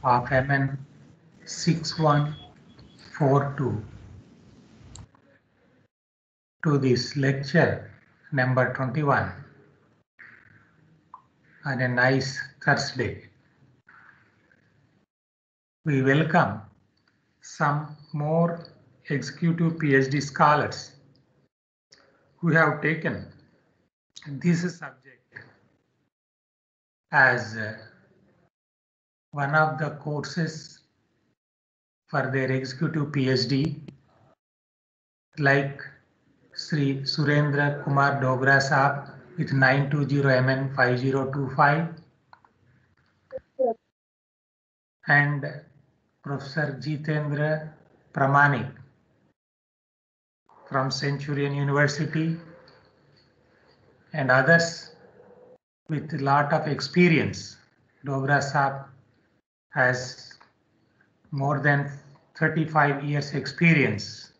of MN 6142 to this lecture number 21 on a nice Thursday. We welcome some more executive PhD scholars who have taken this subject as one of the courses for their executive PhD, like Sri Surendra Kumar Dogra Saab with 920 MN 5025 and Professor Jitendra Pramanik from Centurion University and others with a lot of experience. Dogra Saab has more than 35 years experience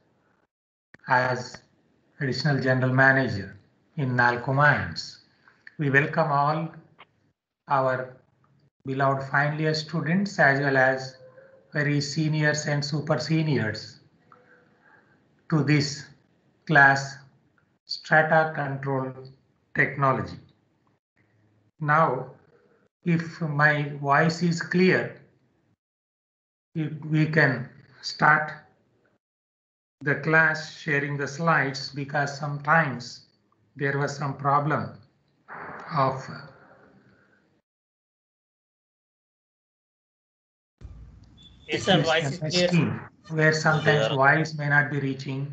as additional general manager in NALCO Mines. We welcome all our beloved final year students as well as very seniors and super seniors to this class Strata Control Technology. Now, if my voice is clear, we can start the class sharing the slides, because sometimes there was some problem of Yes, sir, voice is clear. where sometimes voice may not be reaching,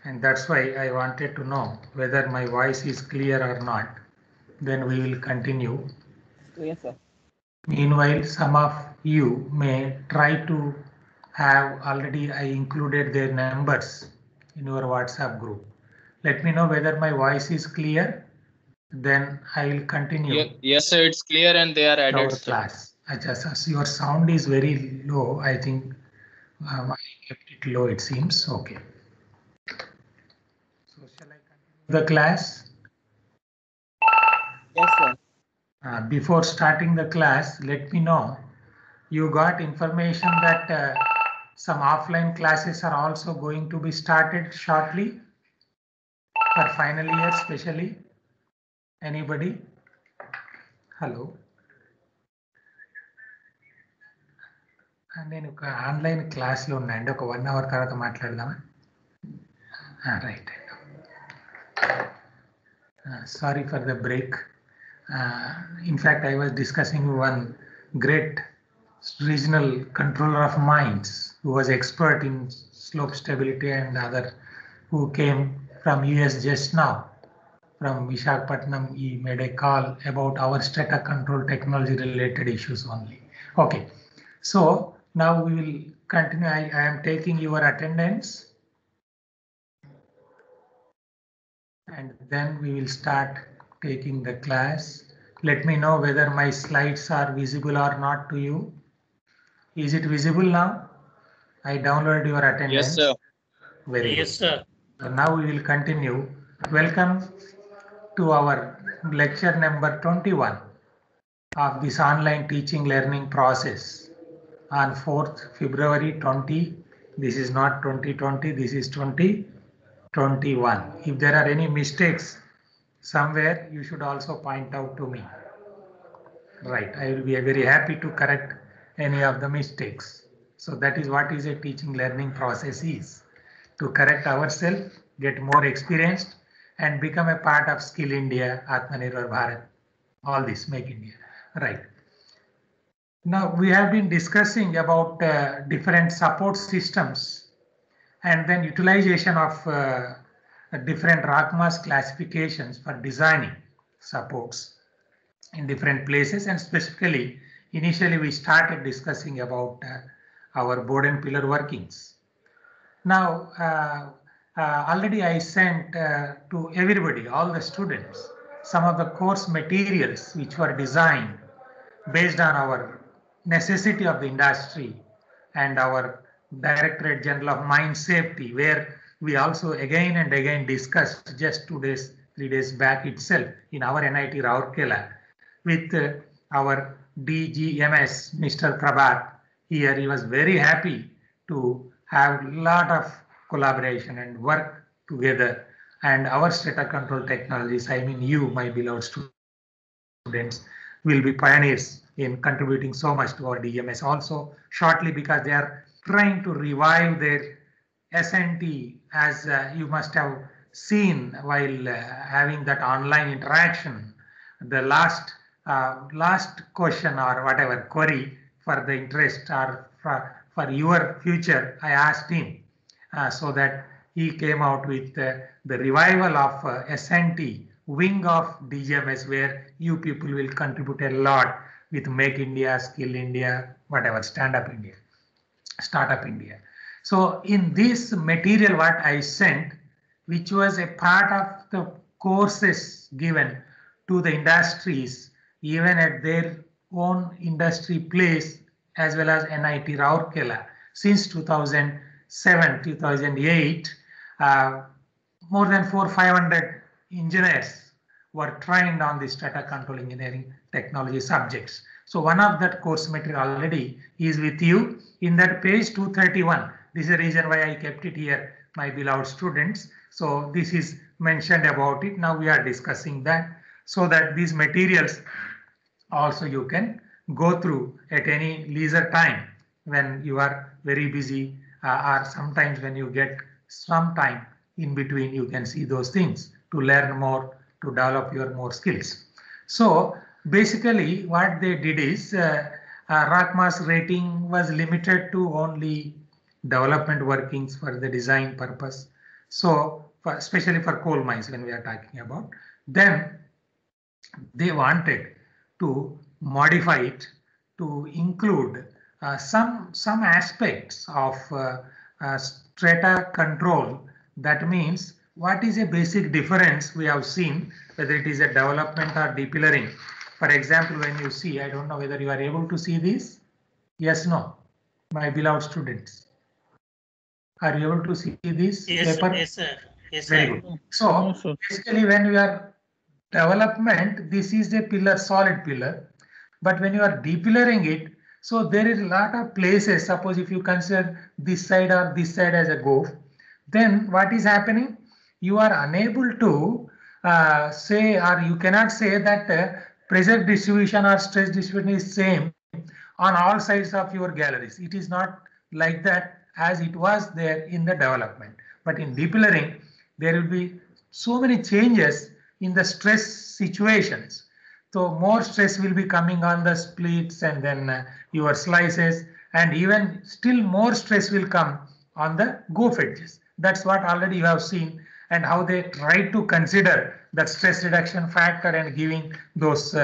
and that's why I wanted to know whether my voice is clear or not. Then we will continue. Yes, sir. Meanwhile, some of you may try to have already I included their numbers in your WhatsApp group. Let me know whether my voice is clear. Then I will continue. Yes, sir, it's clear and they are added. Our class. Ajay, your sound is very low. I think I kept it low, it seems. Okay. So shall I continue the class? Yes, sir. Before starting the class, let me know you got information that some offline classes are also going to be started shortly for final year, especially. Anybody? Hello. నేను ఒక online క్లాస్లో ఉన్నాయండి, ఒక 1 hour తర్వాత మాట్లాడదామా? Right. Sorry for the break. In fact, I was discussing one great regional controller of mines who was expert in slope stability and other, who came from US just now. From Visakhapatnam, he made a call about our strata control technology related issues only. Okay, so now we will continue. I am taking your attendance and then we will start taking the class. Let me know whether my slides are visible or not to you. Is it visible now? I downloaded your attendance. Yes, sir. Very Yes, good. sir. So now we will continue. Welcome to our lecture number 21 of this online teaching learning process on 4th February 20. This is not 2020, this is 2021. If there are any mistakes somewhere, you should also point out to me. Right, I will be very happy to correct any of the mistakes. So that is what is a teaching learning process is. To correct ourselves, get more experienced and become a part of Skill India, Atmanirbhar Bharat, all this, make India. Right. Now we have been discussing about different support systems and then utilization of different rock mass classifications for designing supports in different places, and specifically initially we started discussing about our board and pillar workings. Now already I sent to everybody, all the students, some of the course materials which were designed based on our necessity of the industry and our Directorate General of Mine Safety, where we also again and again discussed just 2 days, 3 days back itself in our NIT Rourkela with our DGMS, Mr. Prabhat, here he was very happy to have a lot of collaboration and work together. And our strata control technologies, I mean you, my beloved students, will be pioneers in contributing so much to our DMS also shortly, because they are trying to revive their SNT, as you must have seen while having that online interaction. The last question or whatever query for the interest or for your future, I asked him, so that he came out with the revival of SNT wing of DGMS, where you people will contribute a lot with Make India, Skill India, whatever, Stand Up India, Startup India. So in this material what I sent, which was a part of the courses given to the industries, even at their own industry place, as well as NIT Rourkela, since 2007, 2008, more than 400-500 engineers were trained on the strata control engineering technology subjects. So one of that course material already is with you in that page 231. This is the reason why I kept it here, my beloved students. So this is mentioned about it. Now we are discussing that, so that these materials also you can go through at any leisure time when you are very busy, or sometimes when you get some time in between, you can see those things to learn more, to develop your more skills. So basically what they did is RACMAS rating was limited to only development workings for the design purpose. So especially for coal mines when we are talking about, then they wanted to modify it to include some aspects of strata control. That means what is a basic difference we have seen, whether it is a development or depillering. For example, when you see, I don't know whether you are able to see this. Yes, no, my beloved students. Are you able to see this paper? Yes, sir. Yes, Very sir. good. So basically when we are development, this is a pillar, solid pillar. But when you are depillaring it, so there is a lot of places. Suppose if you consider this side or this side as a gove, then what is happening? You are unable to say, or you cannot say that pressure distribution or stress distribution is same on all sides of your galleries. It is not like that as it was there in the development. But in depillaring, there will be so many changes in the stress situations. So more stress will be coming on the splits and then your slices, and even still more stress will come on the goof edges. That's what already you have seen, and how they try to consider that stress reduction factor and giving those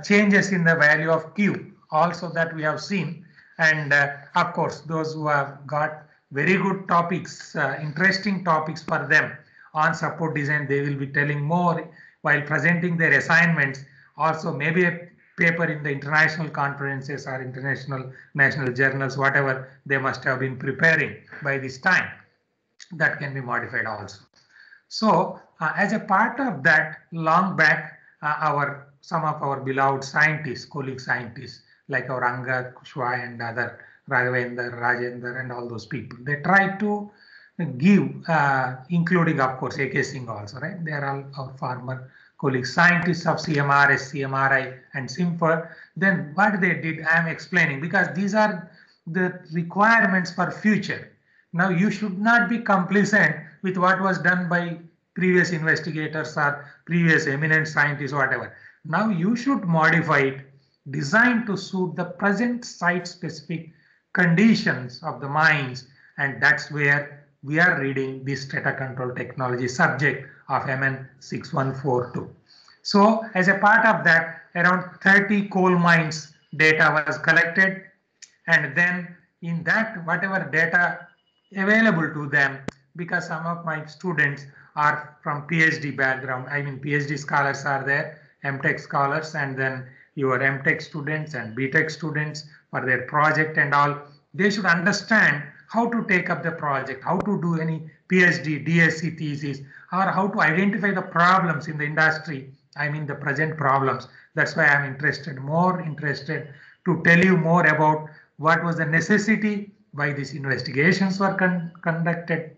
changes in the value of Q also, that we have seen. And of course, those who have got very good topics, interesting topics for them on support design, they will be telling more while presenting their assignments. Also maybe a paper in the international conferences or international national journals, whatever they must have been preparing by this time, that can be modified also. So as a part of that, long back, some of our beloved scientists, colleague scientists like our Angad, Kushwaha and other Raghavendra, Rajendra and all those people, they try to give, including of course AK Singh also, right? They are all our former colleagues, scientists of CMRS, CMRI and SIMPR. Then what they did, I am explaining, because these are the requirements for future. Now you should not be complacent with what was done by previous investigators or previous eminent scientists, whatever. Now you should modify it, designed to suit the present site specific conditions of the mines, and that's where we are reading this strata control technology subject of MN 6142. So as a part of that, around 30 coal mines data was collected, and then in that whatever data available to them, because some of my students are from PhD background, I mean PhD scholars are there, MTech scholars, and then your MTech students and BTech students for their project and all, they should understand how to take up the project, how to do any PhD, DSc thesis, or how to identify the problems in the industry I mean the present problems. That's why I'm more interested to tell you more about what was the necessity why these investigations were conducted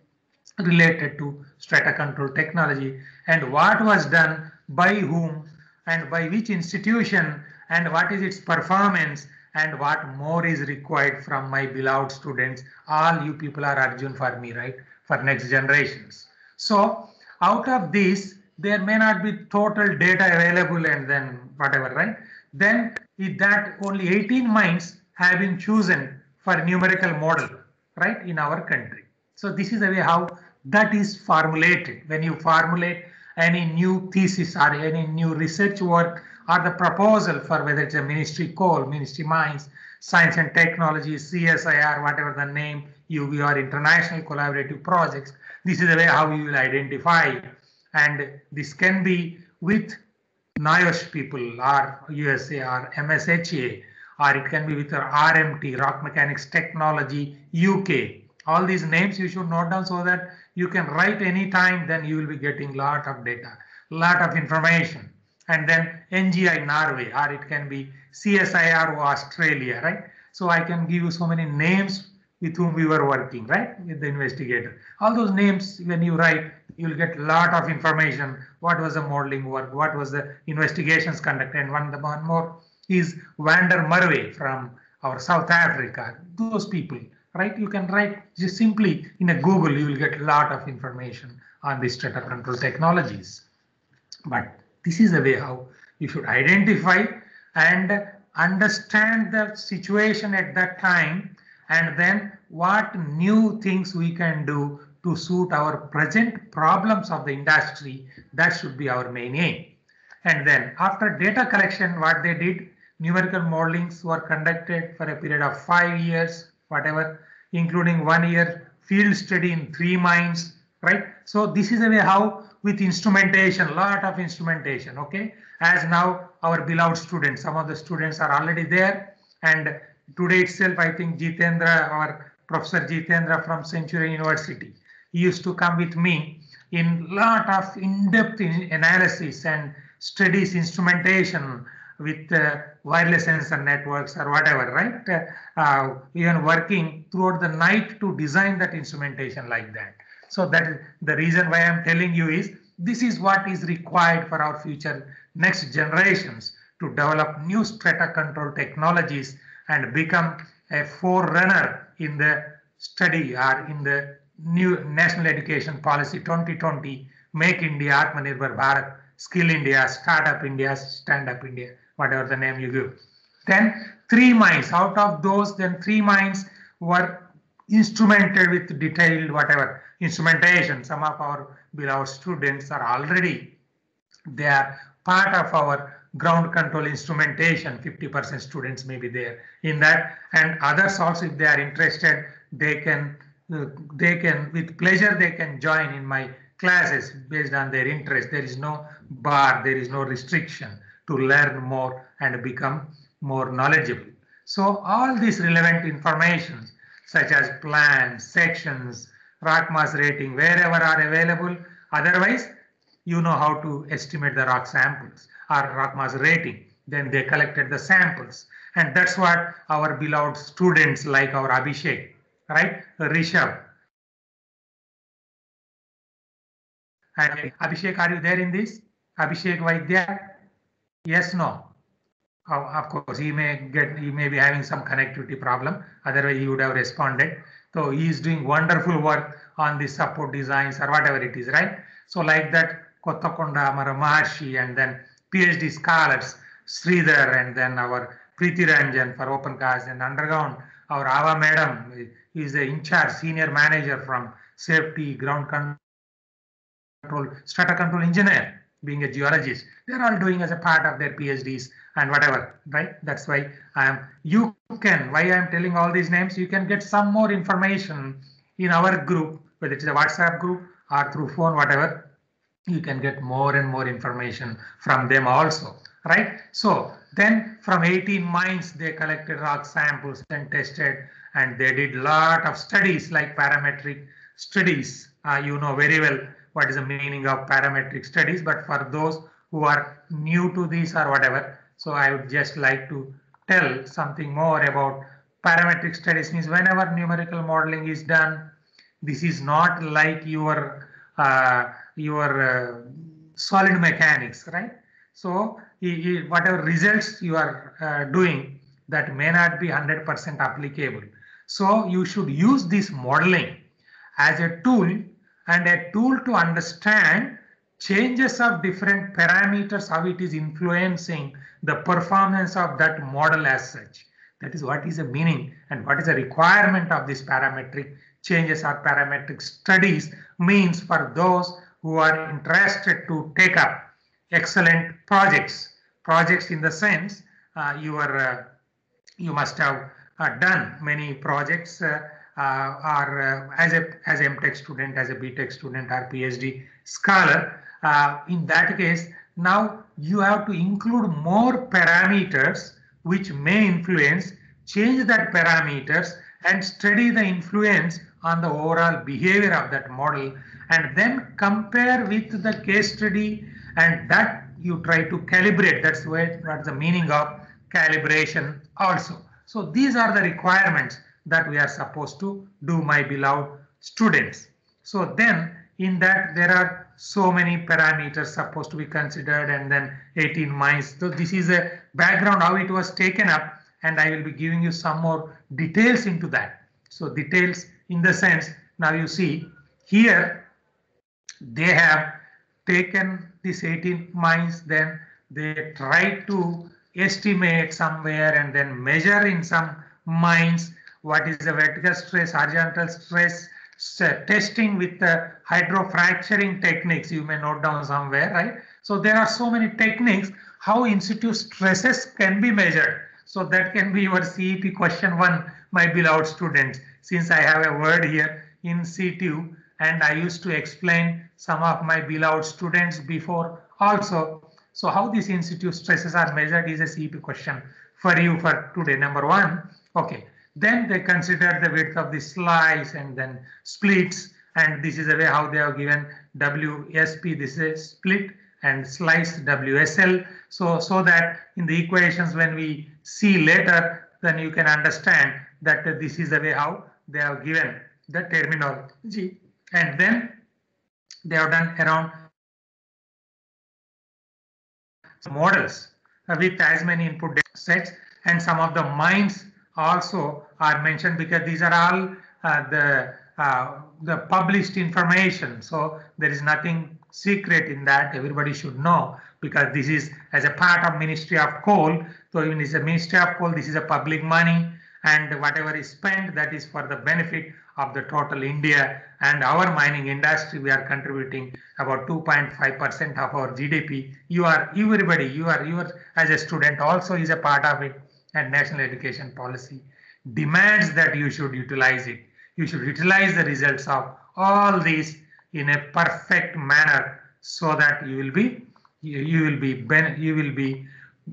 related to strata control technology and what was done by whom and by which institution and what is its performance and what more is required from my beloved students. All you people are Arjun for me, right? For next generations. So out of this, there may not be total data available and then whatever, right? Then with that only 18 minds have been chosen for numerical model, right, in our country. So this is the way how that is formulated. When you formulate any new thesis or any new research work or the proposal for whether it's a ministry coal, ministry mines, science and technology, CSIR, whatever the name, UV or international collaborative projects, this is the way how you will identify. And this can be with NIOSH people or USA or MSHA, or it can be with RMT, Rock Mechanics Technology, UK. All these names you should note down so that you can write anytime, then you will be getting lot of data, lot of information. And then NGI Norway, or it can be CSIR Australia, right? So I can give you so many names with whom we were working, right, with the investigator. All those names, when you write, you'll get a lot of information. What was the modeling work? What was the investigations conducted? And one more is Vander Merwe from our South Africa. Those people, right? You can write just simply in a Google, you will get a lot of information on the strata control technologies. But this is the way how you should identify and understand the situation at that time, and then what new things we can do to suit our present problems of the industry. That should be our main aim. And then after data collection, what they did, numerical modelings were conducted for a period of 5 years, whatever, including 1 year field study in 3 mines, right? So this is the way how with instrumentation, lot of instrumentation, okay? As now our beloved students, some of the students are already there, and today itself, I think Jitendra, our Professor Jitendra from Centurion University, he used to come with me in lot of in-depth analysis and studies instrumentation with wireless sensor networks or whatever, right? Even working throughout the night to design that instrumentation like that. So that is the reason why I'm telling you is this is what is required for our future next generations to develop new strata control technologies and become a forerunner in the study or in the new National Education Policy 2020, Make India, Atmanirbhar Bharat, Skill India, Startup India, Stand Up India, whatever the name you give. Then 3 mines, out of those, then 3 mines were instrumented with detailed whatever instrumentation. Some of our beloved students are already, they are part of our ground control instrumentation. 50% students may be there in that, and others also, if they are interested, they can with pleasure they can join in my classes based on their interest. There is no bar, there is no restriction to learn more and become more knowledgeable. So all these relevant information such as plans, sections, rock mass rating, wherever are available. Otherwise, you know how to estimate the rock samples or rock mass rating. Then they collected the samples. And that's what our beloved students like our Abhishek, right? Rishabh. And Abhishek, are you there in this? Abhishek Vaidya? Yes, no. Of course, he may be having some connectivity problem. Otherwise, he would have responded. So he is doing wonderful work on the support designs or whatever it is, right? So like that, Kottakonda, Amara Maharshi, and then PhD scholars, Sridhar, and then our Preeti Ranjan for open cast and underground. Our Ava Madam is the in-charge senior manager from safety, ground control, strata control engineer, being a geologist. They're all doing as a part of their PhDs and whatever, right? That's why you can, why I'm telling all these names, you can get some more information in our group, whether it's a WhatsApp group or through phone, whatever. You can get more and more information from them also, right? So then from 18 mines, they collected rock samples and tested, and they did lot of studies like parametric studies. You know very well what is the meaning of parametric studies, but for those who are new to this or whatever. So I would just like to tell something more about parametric studies. Means whenever numerical modeling is done, this is not like your solid mechanics, right? So whatever results you are doing, that may not be 100% applicable. So you should use this modeling as a tool, and a tool to understand changes of different parameters, how it is influencing the performance of that model as such. That is what is the meaning and what is the requirement of this parametric changes or parametric studies means for those who are interested to take up excellent projects. Projects in the sense you must have done many projects or as a MTech student, as a BTech student or PhD scholar. In that case, now you have to include more parameters which may influence, change that parameters and study the influence on the overall behavior of that model, and then compare with the case study, and that you try to calibrate. That's the meaning of calibration also. So these are the requirements that we are supposed to do, my beloved students. So then in that there are so many parameters supposed to be considered, and then 18 miles. So this is a background how it was taken up, and I will be giving you some more details into that. So details in the sense, now you see here they have taken this 18 miles, then they try to estimate somewhere and then measure in some mines what is the vertical stress, horizontal stress, testing with the hydrofracturing techniques. You may note down somewhere, right? So there are so many techniques how in situ stresses can be measured. So that can be your CEP question 1, my beloved students. Since I have a word here, in situ, and I used to explain some of my beloved students before also. So how these in situ stresses are measured is a CEP question for you for today, number 1. Okay. Then they consider the width of the slice and then splits, and this is the way how they have given WSP, this is split, and slice WSL. So that in the equations when we see later, then you can understand that this is the way how they have given the terminology. And then they have done around models with as many input data sets, and some of the mines also are mentioned because these are all the published information. So there is nothing secret in that. Everybody should know, because this is as a part of Ministry of Coal. So even it's a Ministry of Coal, this is a public money, and whatever is spent, that is for the benefit of the total India and our mining industry. We are contributing about 2.5% of our GDP. You are as a student also is a part of it, and national education policy demands that you should utilize it. You should utilize the results of all these in a perfect manner, so that you will be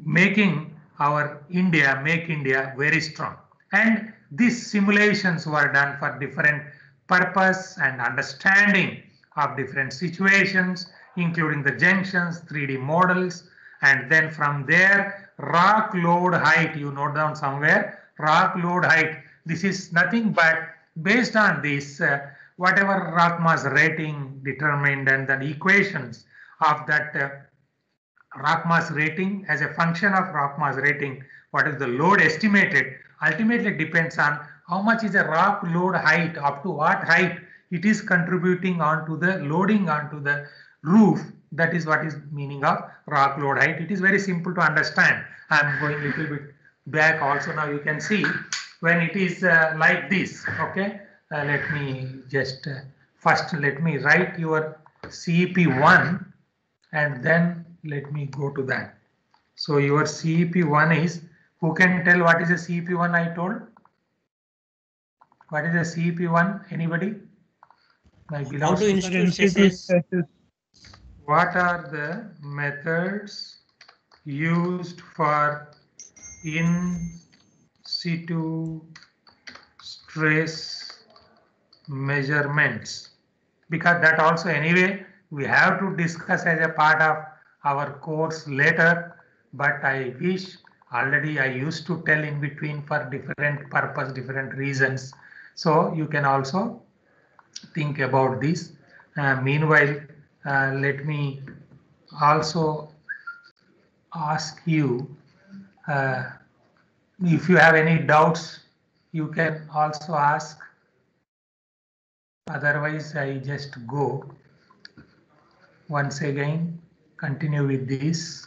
making our India, make India very strong. And these simulations were done for different purpose and understanding of different situations, including the junctions, 3D models, and then from there rock load height, you note down somewhere, rock load height. This is nothing but based on this whatever rock mass rating determined, and the equations of that rock mass rating as a function of rock mass rating, what is the load estimated, ultimately depends on how much is the rock load height, up to what height it is contributing onto the loading onto the roof. That is what is meaning of rock load height. It is very simple to understand. I am going a little bit back also. Now you can see when it is like this. Okay, let me just first let me write your CEP1, and then let me go to that. So your CEP1 is, who can tell what is a CEP1 I told? What is a CEP1? Anybody? My How to institute stresses. What are the methods used for in situ stress measurements? Because that also anyway we have to discuss as a part of our course later, but I wish already I used to tell in between for different purpose, different reasons. So you can also think about this. Meanwhile, let me also ask you if you have any doubts, you can also ask. Otherwise, I just go. Once again, continue with this.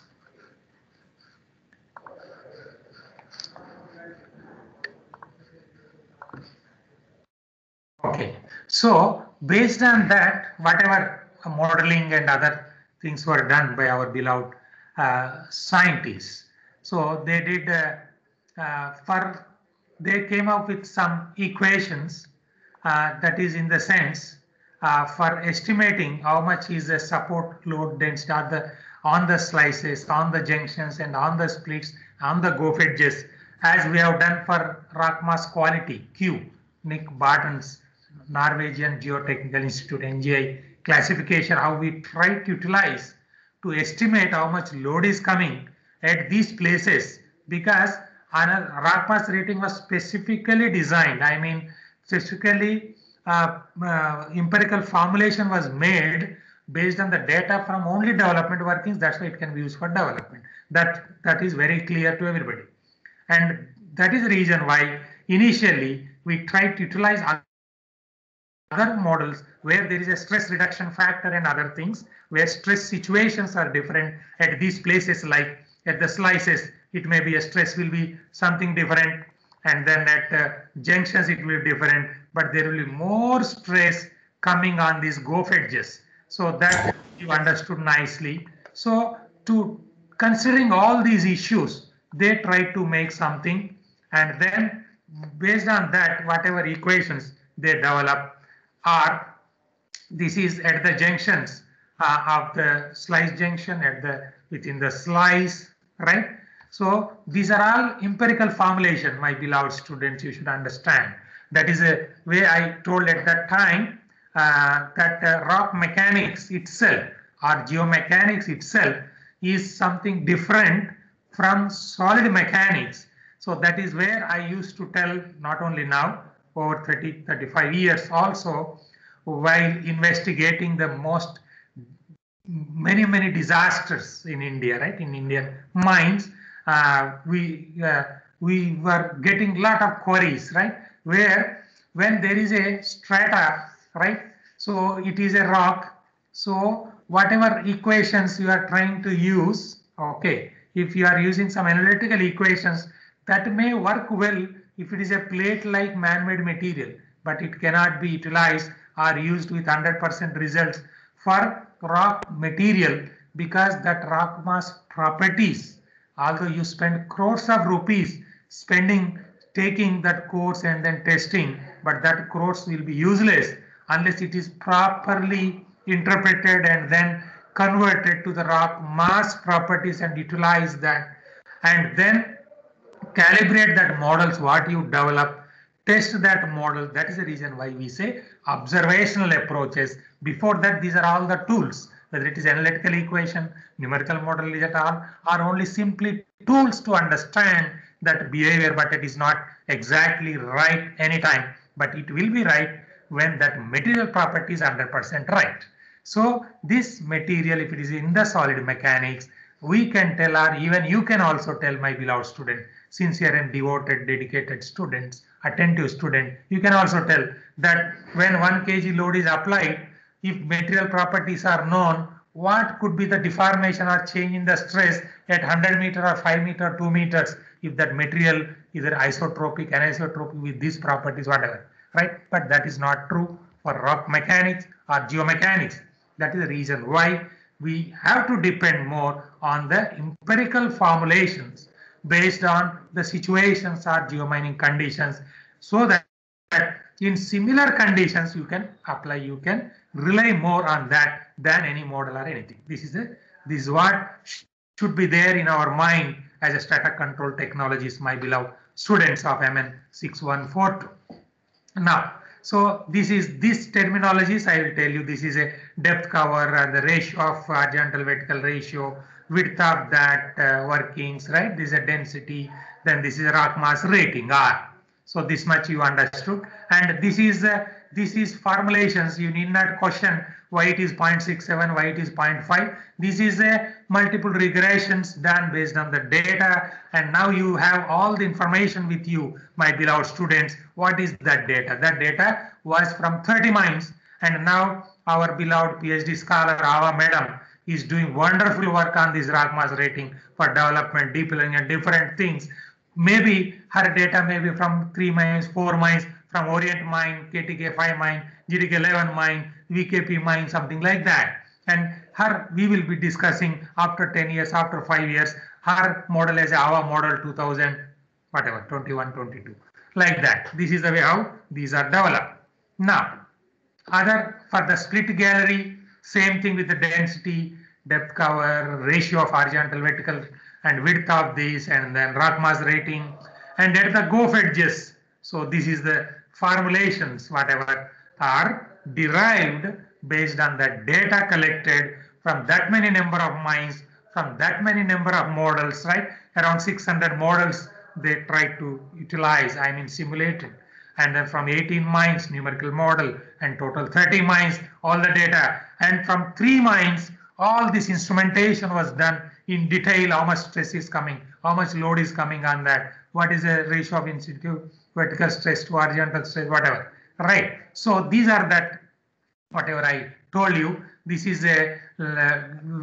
Okay, so based on that, whatever modeling and other things were done by our beloved scientists. So they did they came up with some equations that is in the sense for estimating how much is the support load density on the slices, on the junctions, and on the splits, on the go edges, as we have done for rock mass quality Q, Nick Barton's Norwegian Geotechnical Institute (NGI) classification, how we try to utilize to estimate how much load is coming at these places, because rock mass rating was specifically designed. I mean, specifically empirical formulation was made based on the data from only development workings. That's why it can be used for development. That is very clear to everybody, and that is the reason why initially we tried to utilize other models where there is a stress reduction factor and other things, where stress situations are different at these places, like at the slices it may be a stress will be something different, and then at junctions it will be different, but there will be more stress coming on these go edges. So that you understood nicely. So to considering all these issues, they try to make something, and then based on that, whatever equations they develop are, this is at the junctions of the slice junction, at the within the slice, right? So these are all empirical formulation, my beloved students, you should understand. That is a way I told at that time that rock mechanics itself or geomechanics itself is something different from solid mechanics. So that is where I used to tell, not only now, over 30, 35 years also, while investigating the many disasters in India, right? In Indian mines, we were getting a lot of queries, right? Where when there is a strata, right? So it is a rock. So whatever equations you are trying to use, okay, if you are using some analytical equations, that may work well if it is a plate-like man-made material, but it cannot be utilized or used with 100% results for rock material, because that rock mass properties, although you spend crores of rupees taking that course and then testing, but that course will be useless unless it is properly interpreted and then converted to the rock mass properties and utilize that, and then calibrate that models what you develop, test that model. That is the reason why we say observational approaches. Before that, these are all the tools, whether it is analytical equation, numerical model, at all, are only simply tools to understand that behavior, but it is not exactly right anytime, but it will be right when that material property is 100% right. So this material, if it is in the solid mechanics, we can tell, or even you can also tell, my beloved student, sincere and devoted, dedicated students, attentive student, you can also tell that when 1 kg load is applied, if material properties are known, what could be the deformation or change in the stress at 100 meter or 5 meter, 2 meters, if that material either isotropic, anisotropic with these properties, whatever, right? But that is not true for rock mechanics or geomechanics. That is the reason why we have to depend more on the empirical formulations based on the situations or geomining conditions, so that in similar conditions you can apply, you can rely more on that than any model or anything. This is what should be there in our mind as a strata control technologies, my beloved students of MN 6142. Now, So this terminologies I will tell you. This is a depth cover and the ratio of horizontal vertical ratio, width of that workings, right? This is a density. Then this is a rock mass rating R. So this much you understood, and this is formulations. You need not question why it is 0.67, why it is 0.5. This is a multiple regressions done based on the data, and now you have all the information with you, my beloved students. What is that data? That data was from 30 mines, and now our beloved PhD scholar Ava Madam is doing wonderful work on this rock mass rating for development, deep learning, and different things. Maybe her data may be from 3 mines, 4 mines, from Orient mine, KTK 5 mine, GTK 11 mine, VKP mine, something like that. And her, we will be discussing after 10 years, after 5 years, her model as our model 2000, whatever, 21, 22, like that. This is the way how these are developed. Now, other for the split gallery, same thing with the density, depth cover, ratio of horizontal, vertical, and width of these, and then rock mass rating, and at the GOF edges. So this is the formulations, whatever are derived based on the data collected from that many number of mines, from that many number of models, right? Around 600 models they try to utilize, I mean simulated. And then from 18 mines, numerical model, and total 30 mines, all the data. And from 3 mines, all this instrumentation was done in detail, how much stress is coming, how much load is coming on that, what is the ratio of institute, vertical stress to horizontal stress, whatever, right? So these are that, whatever I told you, this is a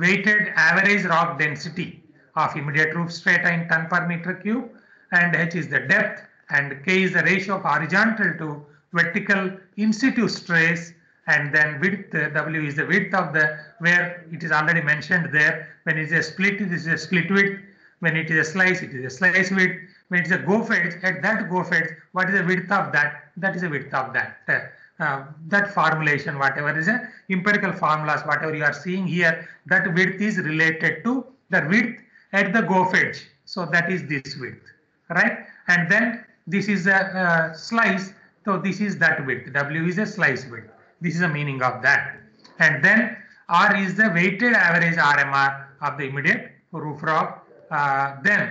weighted average rock density of immediate roof strata in ton per meter cube, and H is the depth, and K is the ratio of horizontal to vertical in situ stress, and then width, W is the width of the, where it is already mentioned there. When it is a split, this is a split width. When it is a slice, it is a slice width. When it is a GOF edge, at that GOF edge, what is the width of that? That is the width of that. That formulation, whatever is a empirical formulas, whatever you are seeing here, that width is related to the width at the GOF edge. So that is this width, right? And then this is a slice. So this is that width. W is a slice width. This is the meaning of that. And then R is the weighted average RMR of the immediate roof rock. Then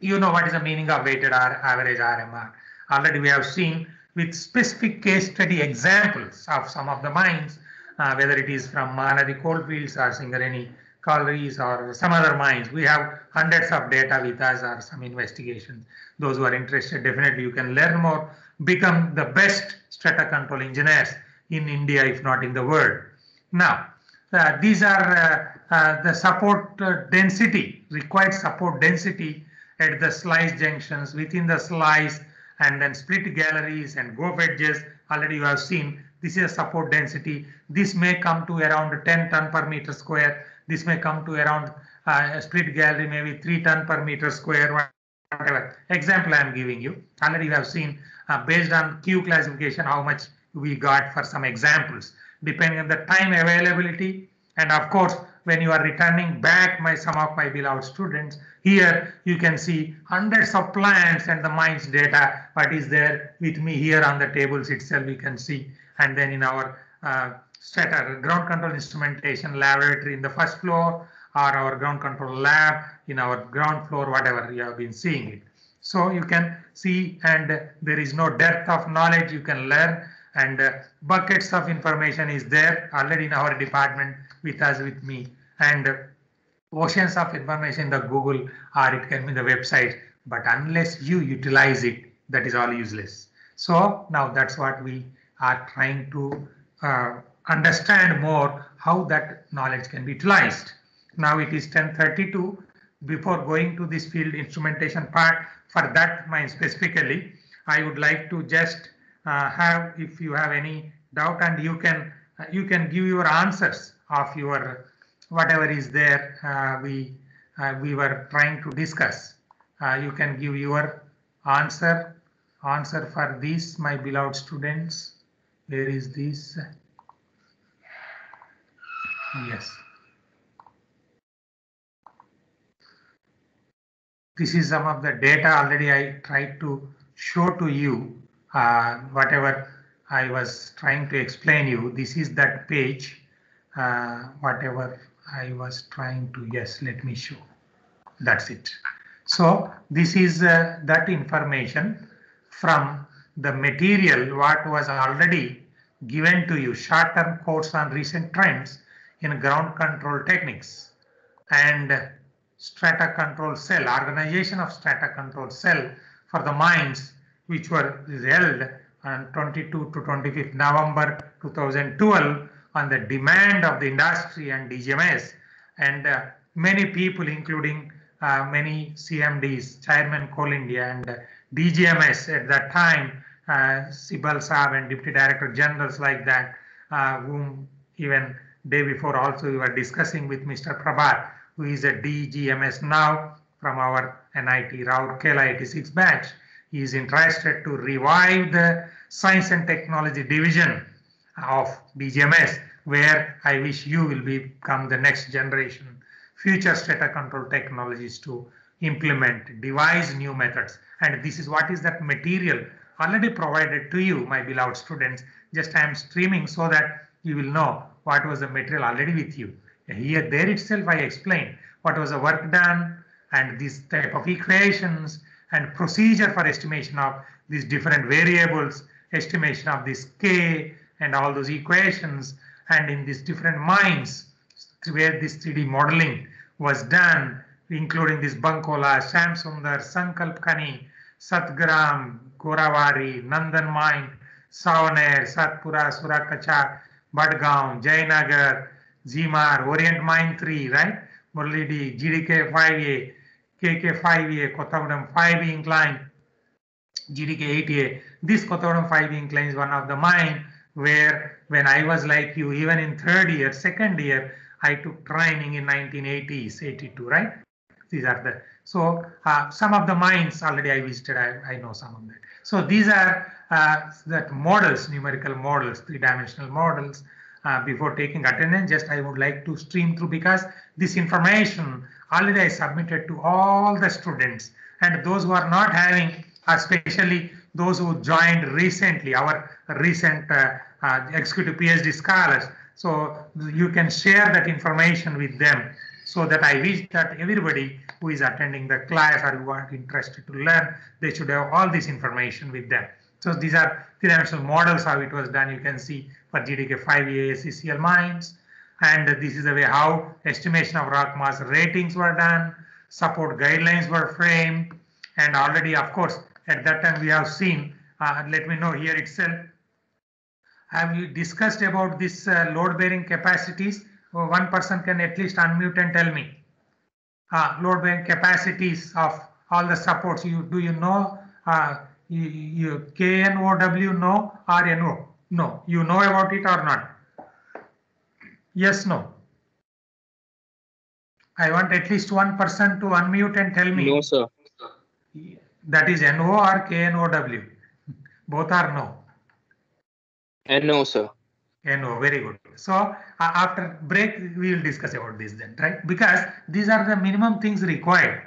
you know what is the meaning of weighted average RMR. Already we have seen with specific case study examples of some of the mines, whether it is from Mahanadi Coalfields or Singareni Collieries or some other mines. We have hundreds of data with us or some investigations. Those who are interested, definitely you can learn more, become the best strata control engineers in India, if not in the world. Now, these are the support density, required support density at the slice junctions, within the slice, and then split galleries and GOF edges. Already you have seen this is a support density. This may come to around 10 ton per meter square. This may come to around a split gallery, maybe 3 ton per meter square, whatever. Example I am giving you. Already you have seen based on Q classification how much we got for some examples, depending on the time availability. And of course, when you are returning back some of my beloved students, here you can see hundreds of plants and the mines data, what is there with me here on the tables itself, you can see. And then in our strata ground control instrumentation laboratory in the first floor, or our ground control lab in our ground floor, whatever you have been seeing it. So you can see, and there is no depth of knowledge you can learn, and buckets of information is there already in our department with us, with me, and oceans of information in the Google, or it can be the website, but unless you utilize it, that is all useless. So now that's what we are trying to understand more, how that knowledge can be utilized. Now it is 10:32. Before going to this field instrumentation part, for that mine specifically, I would like to just have, if you have any doubt, and you can give your answers of your whatever is there we were trying to discuss. You can give your answer for this, my beloved students. Where is this? Yes. This is some of the data already I tried to show to you, whatever I was trying to explain you. This is that page, whatever I was trying to, yes, let me show. That's it. So this is that information from the material what was already given to you, short-term course on recent trends in ground control techniques and strata control cell, organization of strata control cell for the mines which were held on 22 to 25th November 2012 on the demand of the industry and DGMS, and many people including many CMDs, Chairman Coal India and DGMS at that time, Sibal Saab and Deputy Director Generals like that, whom even day before also we were discussing with Mr. Prabhat, who is a DGMS now from our NIT Rourkela 86 batch. He is interested to revive the Science and Technology Division of DGMS, where I wish you will become the next generation future strata control technologies to implement, devise new methods. And this is what is that material already provided to you, my beloved students. Just I am streaming so that you will know what was the material already with you. Here, there itself, I explained what was the work done and this type of equations and procedure for estimation of these different variables, estimation of this K and all those equations, and in these different mines where this 3D modeling was done, including this Bankola, Shamsundar, Sankalp Khani, Satgram, Goravari, Nandan Mine, Savaner, Satpura, Surakacha, Badgaon, Jayanagar, Zimar, Orient Mine 3, right? Murlidi, GDK 5A, KK 5A, Kottagudem 5 incline, GDK 8A. This Kottagudem 5 incline is one of the mine where when I was like you, even in third year, second year, I took training in 1980s, 82, right? These are the, so some of the mines already I visited, I know some of that. So these are that models, numerical models, three-dimensional models. Before taking attendance, just I would like to stream through because this information already I submitted to all the students and those who are not having, especially those who joined recently, our recent executive PhD scholars. So you can share that information with them so that I wish that everybody who is attending the class or who are interested to learn, they should have all this information with them. So these are three-dimensional models, how it was done. You can see for GDK 5A CCL mines. And this is the way how estimation of rock mass ratings were done, support guidelines were framed. And already, of course, at that time we have seen, let me know here itself. Have you discussed about this load-bearing capacities? One person can at least unmute and tell me. Load-bearing capacities of all the supports. Do you know KNOW no or NO? No. You know about it or not? Yes, no. I want at least one person to unmute and tell me. No, sir. That is NO or KNOW? Both are no. No, sir. No, very good. So after break, we will discuss about this then, right? Because these are the minimum things required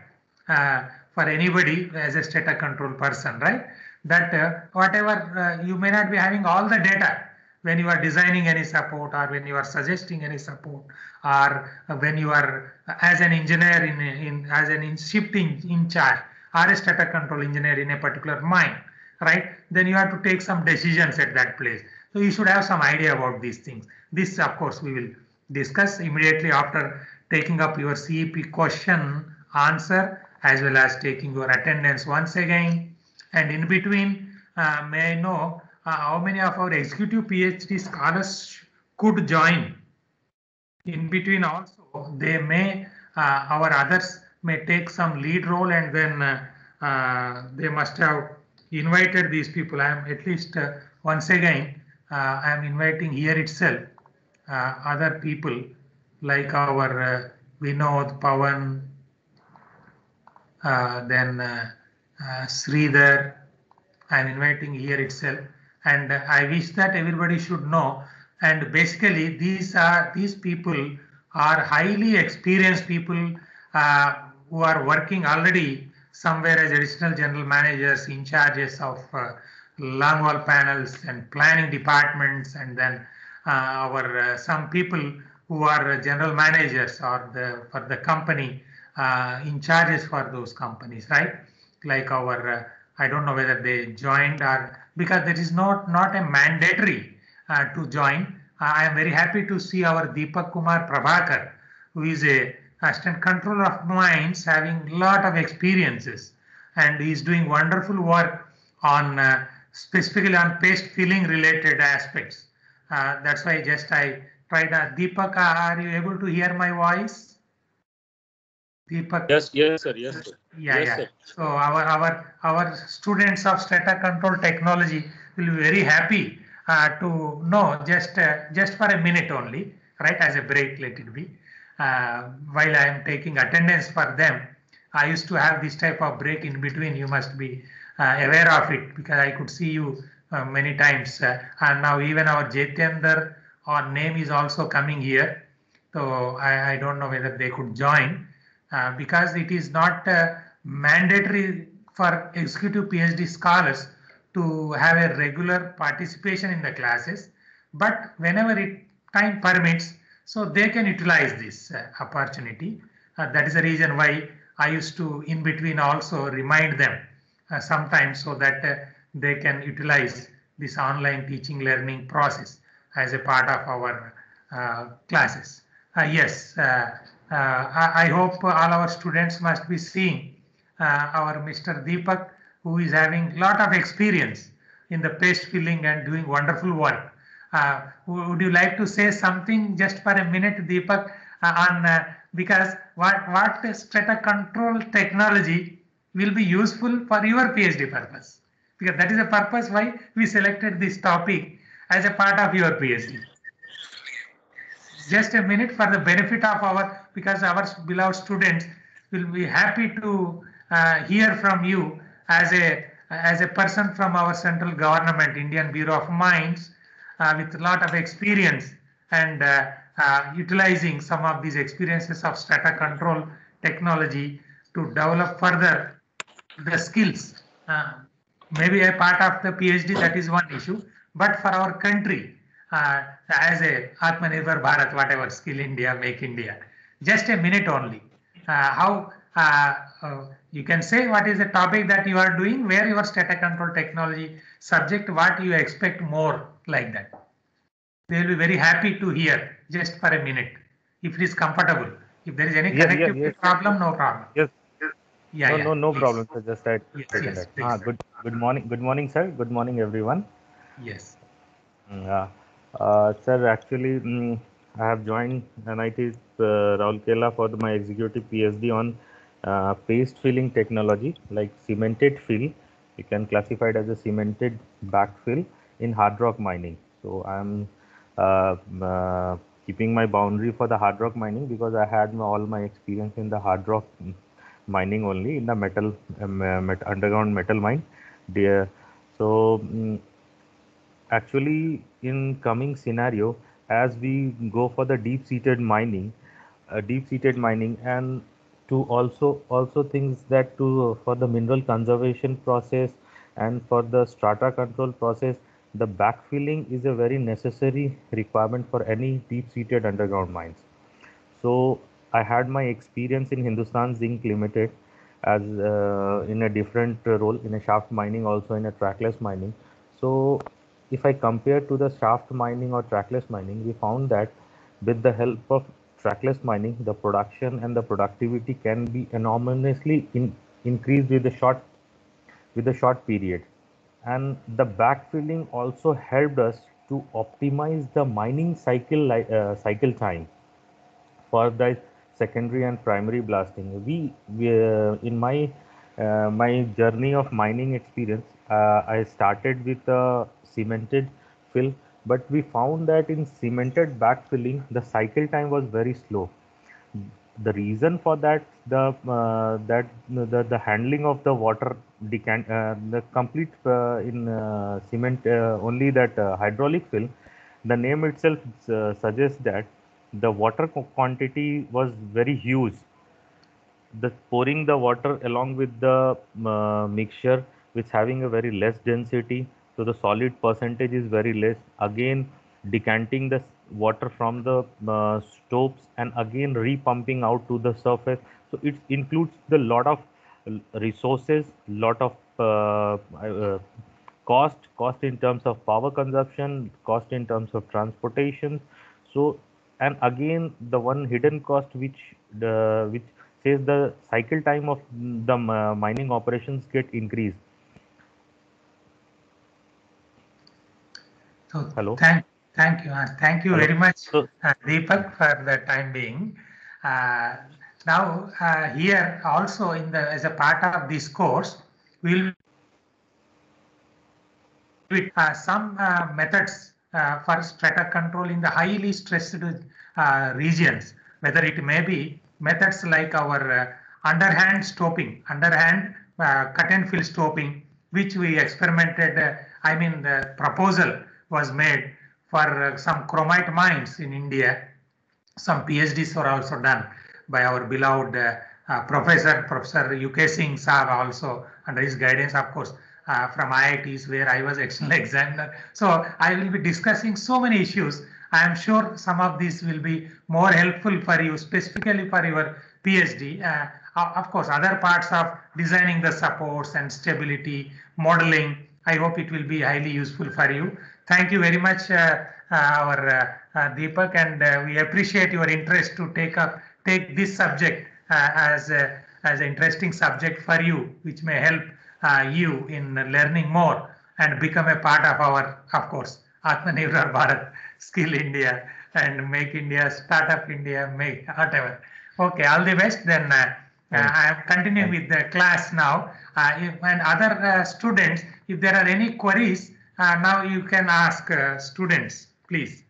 for anybody as a strata control person, right? That whatever you may not be having all the data when you are designing any support or when you are suggesting any support or when you are as an engineer as an shifting in charge or a strata control engineer in a particular mine, right? Then you have to take some decisions at that place. So you should have some idea about these things. This, of course, we will discuss immediately after taking up your CEP question answer as well as taking your attendance once again. And in between, may I know how many of our executive PhD scholars could join? In between also, they may, our others may take some lead role and then they must have invited these people. I am at least once again, I am inviting here itself other people like our Vinod, Pawan, then Sridhar. I am inviting here itself, and I wish that everybody should know. And basically, these people are highly experienced people who are working already somewhere as additional general managers in charges of long wall panels and planning departments, and then our some people who are general managers or for the company in charges for those companies, right? Like our I don't know whether they joined or because there is not a mandatory to join. I am very happy to see our Deepak Kumar Prabhakar, who is a assistant controller of mines, having lot of experiences, and he is doing wonderful work on specifically on paste filling related aspects. That's why just I tried. Deepak, are you able to hear my voice? Deepak. Yes, sir. Yes, sir. Yeah, Yes, yeah. sir. So our students of Strata Control Technology will be very happy to know just for a minute only, right? As a break, let it be. While I am taking attendance for them, I used to have this type of break in between. You must be aware of it because I could see you many times. And now even our Jitender, our name is also coming here. So I don't know whether they could join because it is not mandatory for executive PhD scholars to have a regular participation in the classes, but whenever time permits, so they can utilize this opportunity. That is the reason why I used to in between also remind them sometimes so that they can utilize this online teaching learning process as a part of our classes. Yes, I hope all our students must be seeing our Mr. Deepak, who is having a lot of experience in the paste filling and doing wonderful work. Would you like to say something just for a minute, Deepak, on because what strata control technology will be useful for your PhD purpose? Because that is the purpose why we selected this topic as a part of your PhD. Just a minute for the benefit of our, because our beloved students will be happy to hear from you as a person from our central government, Indian Bureau of Mines, with a lot of experience and utilizing some of these experiences of strata control technology to develop further the skills. Maybe a part of the PhD, that is one issue, but for our country, as a Atmanirbhar Bharat, whatever, Skill India, Make India, just a minute only. How you can say what is the topic that you are doing, where your strata control technology subject, what you expect more like that. They will be very happy to hear just for a minute, if it is comfortable. If there is any connectivity problem, no problem. Yes. Yeah, No problem, sir. Just I taken yes, that. Good morning, sir. Good morning, everyone. Yes. Sir, actually, I have joined NIT Rourkela for my executive PhD on paste filling technology, like cemented fill. You can classify it as a cemented backfill in hard rock mining. So I'm keeping my boundary for the hard rock mining because I had all my experience in the hard rock mining only in the metal underground metal mine. So actually, in coming scenario, as we go for the deep-seated mining, and to also things that to for the mineral conservation process and for the strata control process, the backfilling is a very necessary requirement for any deep-seated underground mines. So I had my experience in Hindustan Zinc Limited as in a different role in a shaft mining, also in a trackless mining. So if I compare to the shaft mining or trackless mining, we found that with the help of trackless mining, the production and the productivity can be enormously increased with a short period. And the backfilling also helped us to optimize the mining cycle time for the secondary and primary blasting. We in my journey of mining experience, I started with a cemented fill, but we found that in cemented backfilling, the cycle time was very slow. The reason for that, the handling of the water the complete in cement only that hydraulic fill, the name itself suggests that the water quantity was very huge. The pouring the water along with the mixture, which having a very less density, so the solid percentage is very less. Again, decanting the water from the stoves and again repumping out to the surface. So it includes the lot of resources, lot of cost in terms of power consumption, cost in terms of transportation. So, and again the one hidden cost which says the cycle time of the mining operations get increased. So Hello. thank you Hello. very much, So, Deepak, for the time being. Now here also as a part of this course, we'll some methods for strata control in the highly stressed regions, whether it may be methods like our underhand stoping, underhand cut and fill stoping, which we experimented. I mean, the proposal was made for some chromite mines in India. Some PhDs were also done by our beloved Professor UK Singh Saab, also under his guidance, of course, from IITs, where I was external examiner. So I will be discussing so many issues. I am sure some of these will be more helpful for you, specifically for your PhD. Of course, other parts of designing the supports and stability, modeling, I hope it will be highly useful for you. Thank you very much, Deepak, and we appreciate your interest to take this subject as an interesting subject for you, which may help you in learning more and become a part of our, of course, Atmanirbhar Bharat, Skill India, and Make India, Startup India, make whatever. Okay, all the best. Then I am continuing with the class now. And other students, if there are any queries, now you can ask students, please.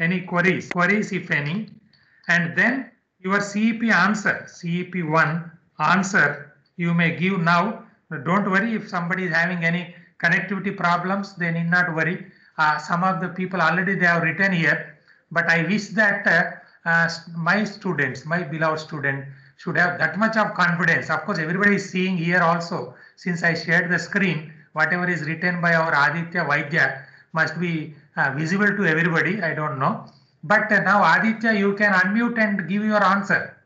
Any queries if any, and then your CEP answer, CEP1 answer, you may give now. Don't worry if somebody is having any connectivity problems, they need not worry. Some of the people already they have written here, but I wish that my students, my beloved student, should have that much of confidence. Of course, everybody is seeing here also, since I shared the screen, whatever is written by our Aditya Vaidya must be visible to everybody. I don't know. But now, Aditya, you can unmute and give your answer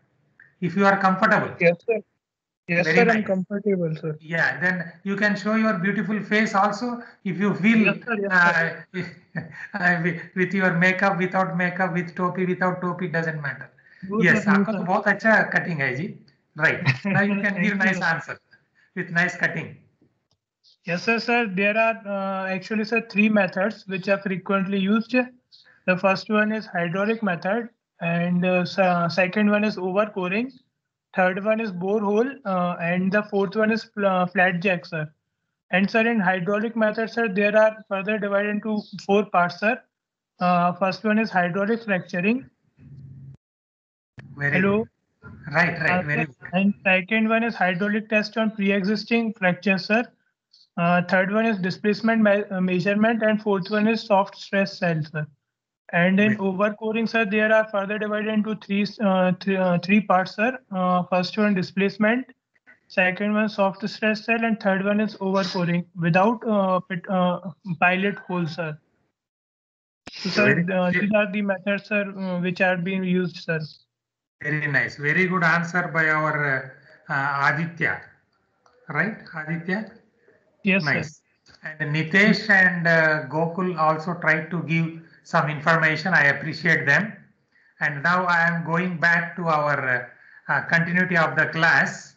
if you are comfortable. Yes, sir. Yes, Very sir. nice. I'm comfortable, sir. Yeah, then you can show your beautiful face also if you feel Yes, sir. Yes, sir. with your makeup, without makeup, with topi, without topi, doesn't matter. No, Yes, sir, no, आपका तो sir. बहुत अच्छा cutting है जी. Right. Now you can Thank give you, nice sir. answer with nice cutting. Yes, sir. There are actually, sir, three methods which are frequently used. The first one is hydraulic method, and second one is overcoring. Third one is borehole, and the fourth one is flat jack, sir. And sir, in hydraulic method, sir, there are further divided into 4 parts, sir. First one is hydraulic fracturing. Very Hello. good. Right, very good. And second one is hydraulic test on pre-existing fractures, sir. Third one is displacement measurement, and fourth one is soft stress cells, sir. And in overcoring, sir, there are further divided into three parts, sir. First one displacement, second one soft stress cell, and third one is overcoring without pilot hole, sir. So, sir, these are the methods, sir, which are being used, sir. Very nice. Very good answer by our Aditya. Right, Aditya? Yes, nice. Sir. And Nitesh and Gokul also tried to give some information. I appreciate them. And now I am going back to our continuity of the class.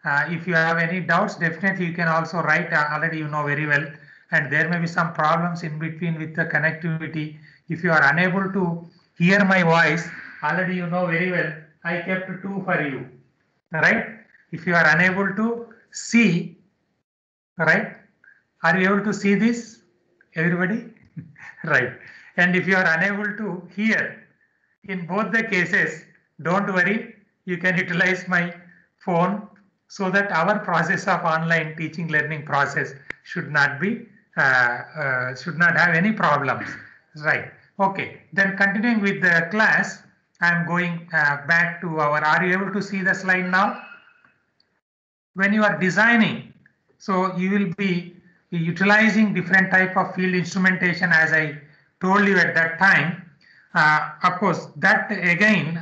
If you have any doubts, definitely you can also write. Already you know very well. And there may be some problems in between with the connectivity. If you are unable to hear my voice, already you know very well, I kept 2 for you. Right? If you are unable to see, right? Are you able to see this, everybody? Right. And if you are unable to hear, in both the cases, don't worry, you can utilize my phone so that our process of online teaching learning process should not be, should not have any problems. Right. Okay. Then continuing with the class, I'm going back to our, are you able to see the slide now? When you are designing, so you will be utilizing different type of field instrumentation, as I told you at that time. Of course, that again,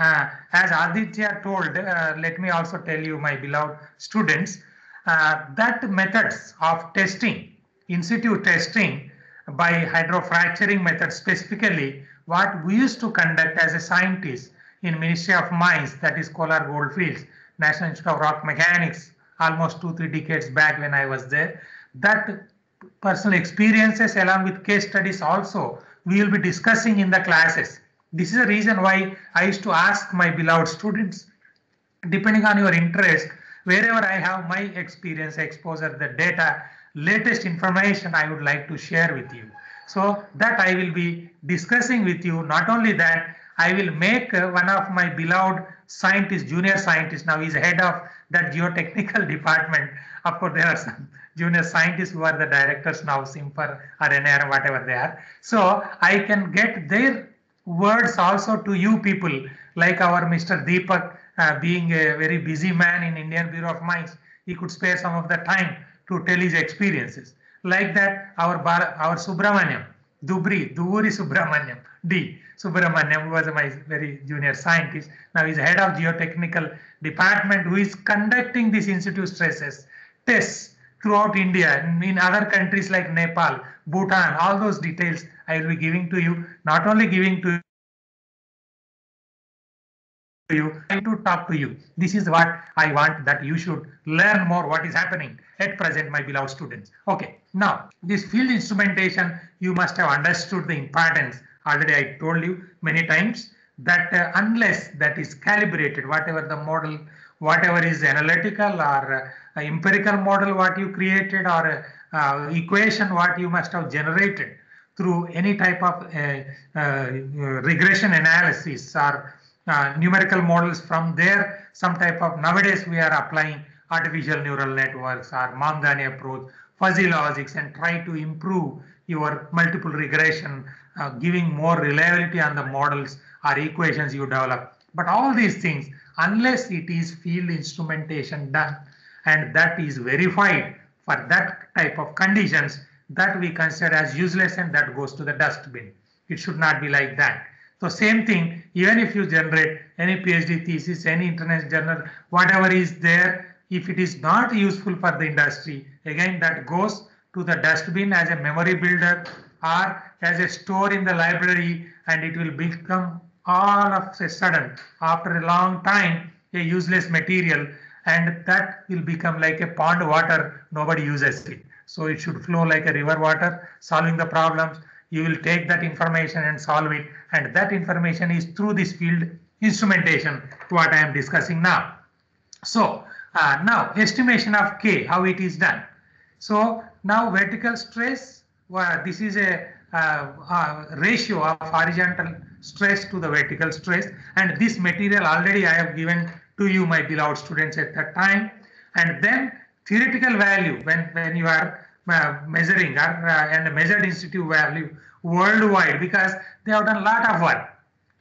as Aditya told, let me also tell you, my beloved students, that methods of testing, in situ testing by hydrofracturing method specifically, what we used to conduct as a scientist in Ministry of Mines, that is Kolar Goldfields, National Institute of Rock Mechanics, almost 2-3 decades back when I was there. That personal experiences along with case studies also we will be discussing in the classes. This is the reason why I used to ask my beloved students, depending on your interest, wherever I have my experience, exposure, the data, latest information I would like to share with you. So that I will be discussing with you. Not only that, I will make one of my beloved scientists, junior scientist, now he's head of that geotechnical department. Of course, there are some junior scientists who are the directors now, Simper or NR, whatever they are. So I can get their words also to you people, like our Mr. Deepak, being a very busy man in Indian Bureau of Mines, he could spare some of the time to tell his experiences. Like that, our Subramanyam, Duvuri Subramanyam, D. Subramanyam, who was my very junior scientist. Now he's head of geotechnical department, who is conducting these institute stresses tests throughout India and in other countries like Nepal, Bhutan. All those details I will be giving to you, not only giving to you, I to talk to you. This is what I want, that you should learn more what is happening at present, my beloved students. Okay, now this field instrumentation, you must have understood the importance. Already I told you many times that unless that is calibrated, whatever the model, whatever is analytical or empirical model what you created, or equation what you must have generated through any type of regression analysis or numerical models, from there some type of, nowadays we are applying artificial neural networks or Mamdani approach, fuzzy logics, and try to improve your multiple regression, giving more reliability on the models or equations you develop. But all these things, unless it is field instrumentation done and that is verified for that type of conditions, that we consider as useless and that goes to the dustbin. It should not be like that. So same thing, even if you generate any PhD thesis, any international journal, whatever is there, if it is not useful for the industry, again that goes to the dustbin as a memory builder or as a store in the library, and it will become all of a sudden, after a long time, a useless material, and that will become like a pond water, nobody uses it. So it should flow like a river water, solving the problems. You will take that information and solve it, and that information is through this field instrumentation, what I am discussing now. So now estimation of K, how it is done. So now vertical stress, this is a ratio of horizontal stress to the vertical stress, and this material already I have given to you, my beloved students, at that time. And then theoretical value, when you are measuring and measured institute value worldwide, because they have done a lot of work.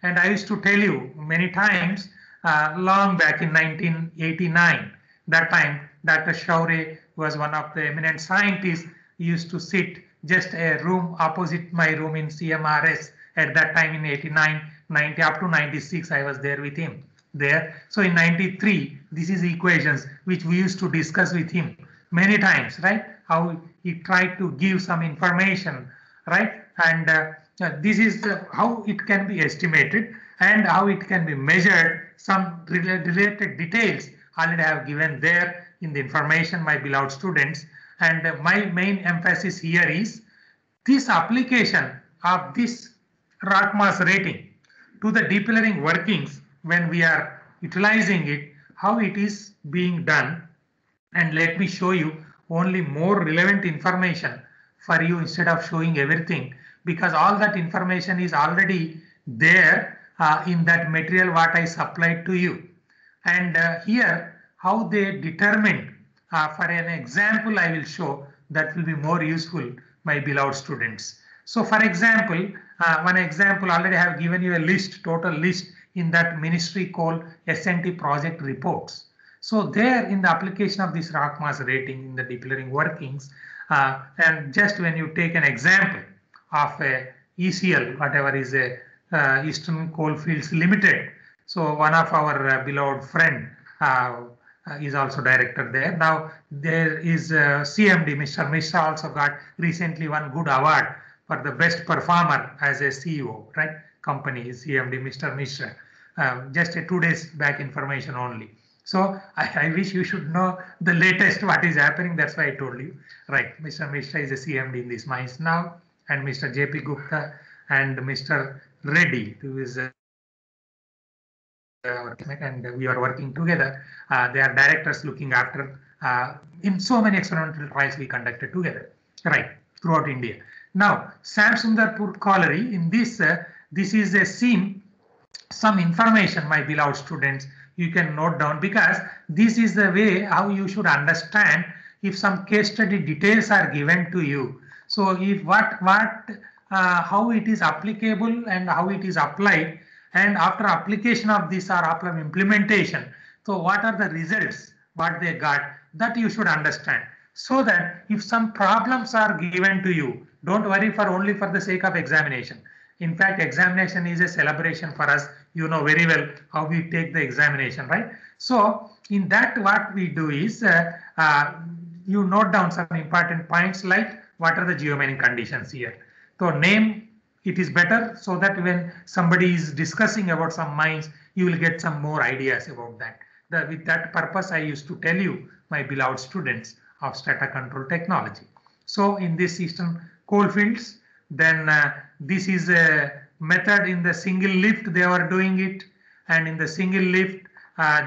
And I used to tell you many times, long back in 1989, that time Dr. Shaurey was one of the eminent scientists. He used to sit just a room opposite my room in CMRS at that time in 89, 90, up to 96, I was there with him there. So in 93, this is equations which we used to discuss with him many times, right? How he tried to give some information, right? And this is how it can be estimated and how it can be measured. Some related details already I have given there in the information, my beloved students. And my main emphasis here is this application of this rock mass rating to the deep learning workings when we are utilizing it, how it is being done. And let me show you only more relevant information for you instead of showing everything, because all that information is already there in that material what I supplied to you. And here how they determined, for an example I will show that will be more useful, my beloved students. So for example, one example already I have given you a list, total list in that ministry called S&T project reports. So there in the application of this rock mass rating in the deep learning workings, and just when you take an example of a ECL, whatever is a Eastern Coalfields Limited. So one of our beloved friend is also director there. Now there is CMD, Mr. Mishra also got recently one good award for the best performer as a CEO, right? Company is CMD, Mr. Mishra. Just a 2 days back information only. So I wish you should know the latest what is happening. That's why I told you. Right, Mr. Mishra is a CMD in these mines now, and Mr. JP Gupta and Mr. Reddy, who is and we are working together. They are directors looking after in so many experimental trials we conducted together, right, throughout India. Now, Samsundarpur Colliery, in this, this is a scene, some information, my beloved students, you can note down, because this is the way how you should understand if some case study details are given to you. So if how it is applicable and how it is applied, and after application of this or after implementation, so what are the results, what they got, that you should understand. So that if some problems are given to you, don't worry for only for the sake of examination. In fact, examination is a celebration for us. You know very well how we take the examination, right? So in that, what we do is you note down some important points like what are the geomining conditions here. So name it is better, so that when somebody is discussing about some mines, you will get some more ideas about that. With that purpose, I used to tell you, my beloved students of strata control technology. So in this Eastern Coalfields, then this is a method in the single lift they were doing it, and in the single lift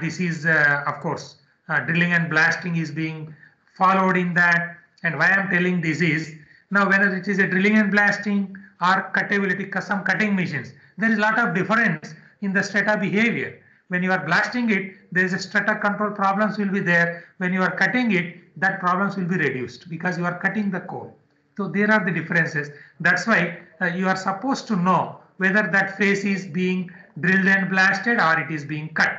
this is of course drilling and blasting is being followed in that. And why I'm telling this is, now whether it is a drilling and blasting or cuttability, some cutting machines, there is a lot of difference in the strata behavior. When you are blasting it, there is a strata control problems will be there. When you are cutting it, that problems will be reduced because you are cutting the coal. So there are the differences. That's why you are supposed to know whether that face is being drilled and blasted or it is being cut.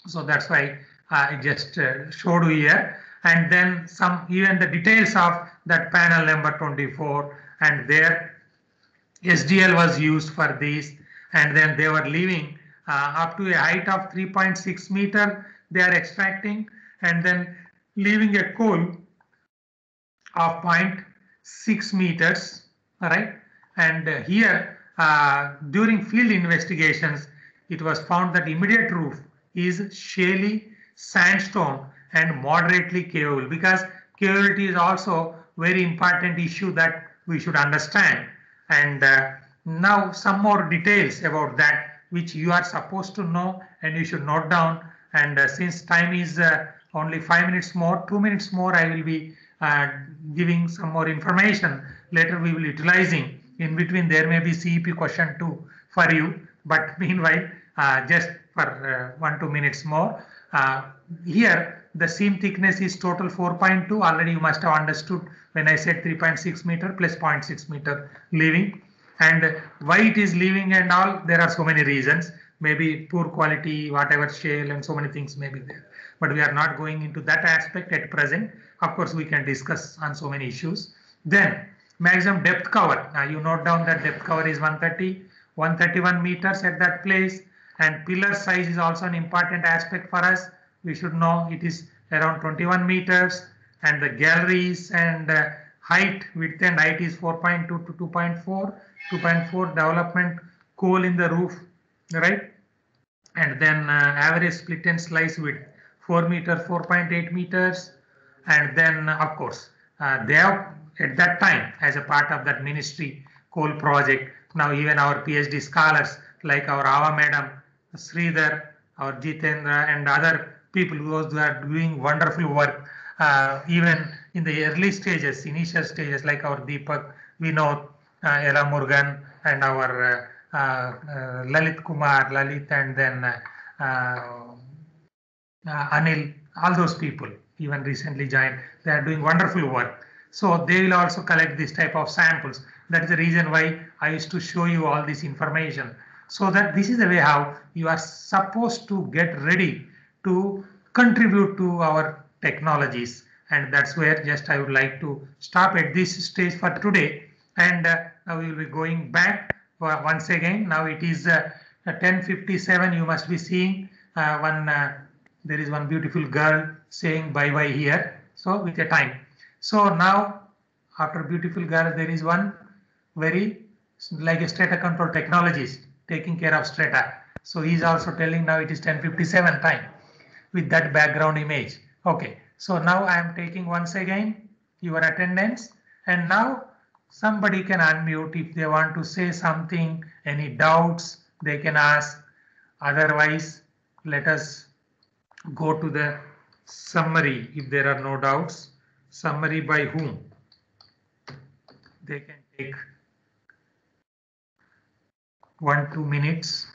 So that's why I just showed you here. And then some, even the details of that panel number 24, and there SDL was used for this, and then they were leaving up to a height of 3.6 meter they are extracting, and then leaving a coal of 0.6 meters, right? And here during field investigations, it was found that immediate roof is shaly sandstone and moderately caveable, because caveability is also very important issue that we should understand. And now some more details about that which you are supposed to know and you should note down. And since time is only 5 minutes more, 2 minutes more, I will be giving some more information. Later we will utilizing. In between there may be CEP question 2 for you, but meanwhile just for 1-2 minutes more. Here the seam thickness is total 4.2. Already you must have understood when I said 3.6 meter plus 0.6 meter leaving. And why it is leaving and all, there are so many reasons. Maybe poor quality, whatever shale, and so many things may be there. But we are not going into that aspect at present. Of course, we can discuss on so many issues. Then maximum depth cover. Now you note down that depth cover is 131 meters at that place. And pillar size is also an important aspect for us. We should know it is around 21 meters. And the galleries and height, width and height is 4.2 to 2.4. 2.4 development coal in the roof, right? And then average split and slice width 4 meter, 4.8 meters. And then of course they have at that time as a part of that ministry coal project. Now even our PhD scholars like our Ava madam, Sridhar, our Jitendra and other people who are doing wonderful work even in the early stages, initial stages, like our Deepak, Vinod, Ella Murugan, and our Lalit Kumar, Lalit, and then Anil, all those people even recently joined. They are doing wonderful work. So they will also collect this type of samples. That is the reason why I used to show you all this information. So that this is the way how you are supposed to get ready to contribute to our technologies. And that's where just I would like to stop at this stage for today. And now we will be going back once again. Now it is 10:57. You must be seeing there is one beautiful girl saying bye bye here. So with a time. So now after beautiful girl, there is one very like a strata control technologist taking care of strata. So he is also telling now it is 10:57 time with that background image. Okay. So now I am taking once again your attendance, and now somebody can unmute if they want to say something, any doubts they can ask. Otherwise, let us go to the summary if there are no doubts. Summary by whom? They can take 1-2 minutes,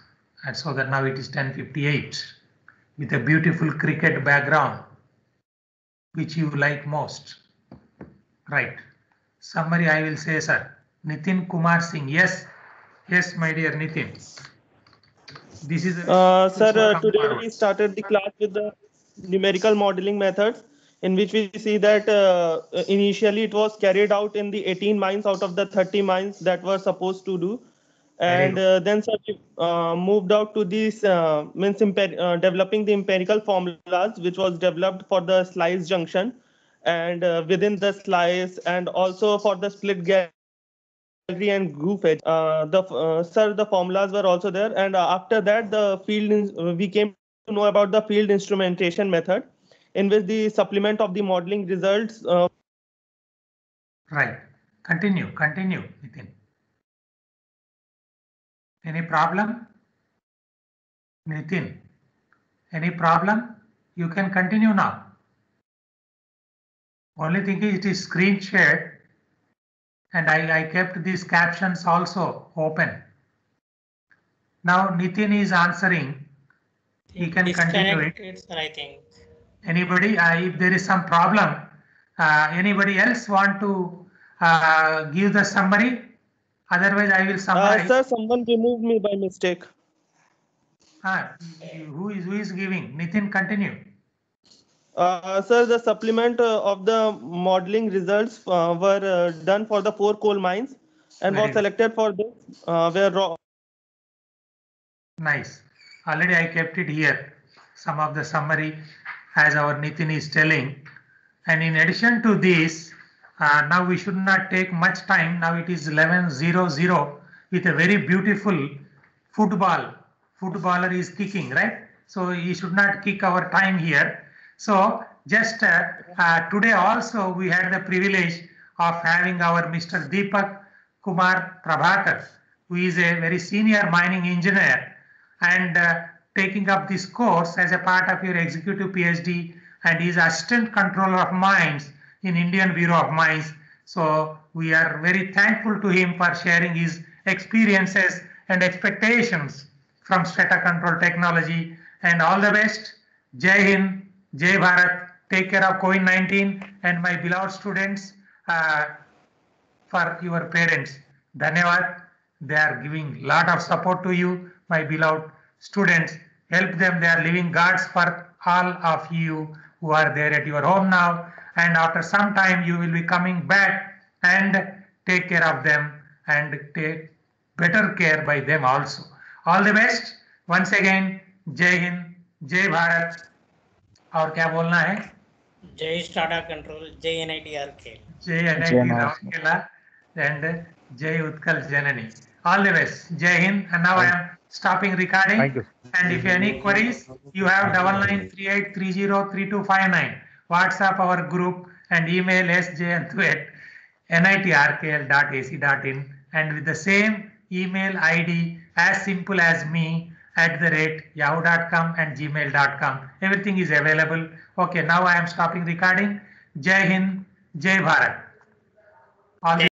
and so that now it is 10:58 with a beautiful cricket background, which you like most. Right. Summary I will say, sir. Nitin Kumar Singh. Yes. Yes, my dear Nitin. This is sir, today we started the class with the numerical modeling methods, in which we see that initially it was carried out in the 18 mines out of the 30 mines that were supposed to do. And then sir, we moved out to this developing the empirical formulas, which was developed for the slice junction and within the slice, and also for the split gallery and groove edge. Sir, the formulas were also there, and after that the we came to know about the field instrumentation method, in which the supplement of the modeling results. Right. Continue, Nitin. Any problem? Nitin, any problem? You can continue now. Only thing is it is screen shared, and I kept these captions also open. Now Nitin is answering. He can continue it. Sir, I think. Anybody, if there is some problem, anybody else want to give the summary? Otherwise, I will summarize. Sir, someone removed me by mistake. Who is giving? Nitin, continue. Sir, the supplement of the modeling results were done for the 4 coal mines, and was selected for this where raw. Nice. Already I kept it here. Some of the summary as our Nitin is telling. And in addition to this, now we should not take much time. Now it is 11:00 with a very beautiful football. Footballer is kicking, right? So he should not kick our time here. So just today also we had the privilege of having our Mr. Deepak Kumar Prabhakar, who is a very senior mining engineer and taking up this course as a part of your executive PhD, and is assistant controller of mines in Indian Bureau of Mines. So we are very thankful to him for sharing his experiences and expectations from strata control technology. And all the best. Jai Hind, Jai Bharat. Take care of COVID-19 and my beloved students, for your parents. Dhanyavad. They are giving lot of support to you, my beloved students. Help them. They are living gods for all of you who are there at your home now. And after some time, you will be coming back and take care of them and take better care by them also. All the best. Once again, Jai Hind, Jai Bharat. और क्या बोलना है? Jai Strata Control, Jai NIT RK. Jai NIT Rourkela and Jai Utkal Janani. All the best. Jai Hind. And now I am stopping recording. Thank you. And if any queries, you have 9938303259. WhatsApp our group and email sj@nitrkl.ac.in, and with the same email ID as simple as me @yahoo.com and gmail.com. Everything is available. Okay, now I am stopping recording. Jai Hind, Jai Bharat. All